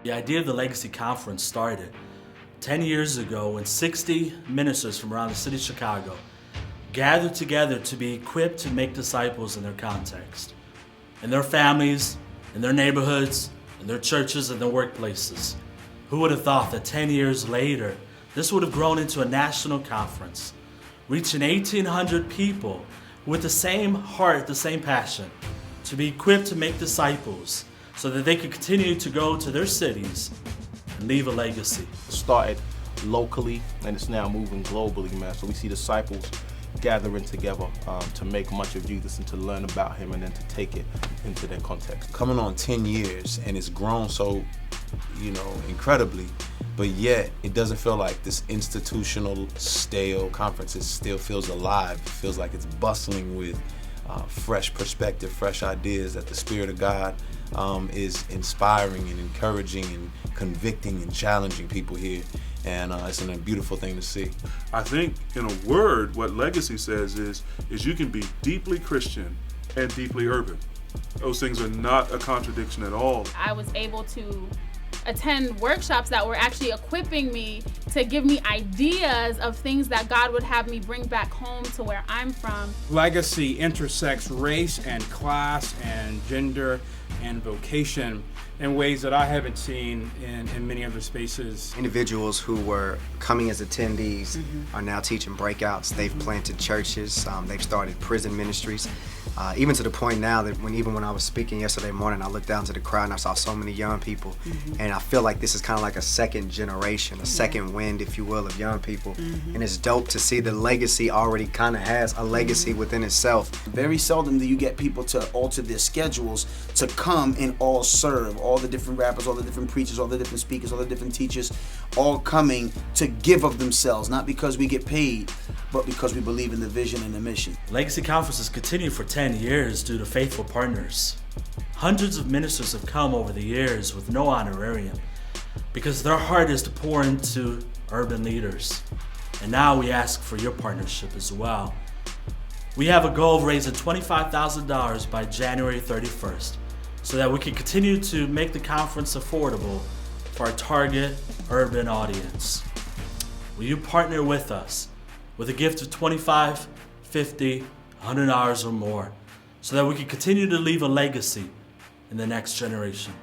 The idea of the Legacy Conference started 10 years ago when 60 ministers from around the city of Chicago gathered together to be equipped to make disciples in their context, in their families, in their neighborhoods, in their churches, and their workplaces. Who would have thought that 10 years later, this would have grown into a national conference, reaching 1,800 people with the same heart, the same passion, to be equipped to make disciples so that they could continue to go to their cities and leave a legacy. It started locally and it's now moving globally, man. So we see disciples gathering together to make much of Jesus and to learn about him and then to take it into their context. Coming on 10 years and it's grown so, incredibly, but yet it doesn't feel like this institutional, stale conference. It still feels alive. It feels like it's bustling with fresh perspective, fresh ideas that the Spirit of God is inspiring and encouraging and convicting and challenging people here. And it's a beautiful thing to see. I think, in a word, what Legacy says is you can be deeply Christian and deeply urban. Those things are not a contradiction at all. I was able to attend workshops that were actually equipping me to give me ideas of things that God would have me bring back home to where I'm from. Legacy intersects race and class and gender and vocation in ways that I haven't seen in many other spaces. Individuals who were coming as attendees are now teaching breakouts. They've planted churches, they've started prison ministries, even to the point now that even when I was speaking yesterday morning, I looked down to the crowd and I saw so many young people. And I feel like this is kind of like a second generation, a second wind, if you will, of young people. And it's dope to see the Legacy already kind of has a legacy within itself. Very seldom do you get people to alter their schedules to come and all serve. All the different rappers, all the different preachers, all the different speakers, all the different teachers, all coming to give of themselves, not because we get paid, but because we believe in the vision and the mission. Legacy conferences continue for 10 years due to faithful partners. Hundreds of ministers have come over the years with no honorarium because their heart is to pour into urban leaders. And now we ask for your partnership as well. We have a goal of raising $25,000 by January 31st so that we can continue to make the conference affordable for our target urban audience. Will you partner with us with a gift of $25, $50, $100 or more so that we can continue to leave a legacy in the next generation?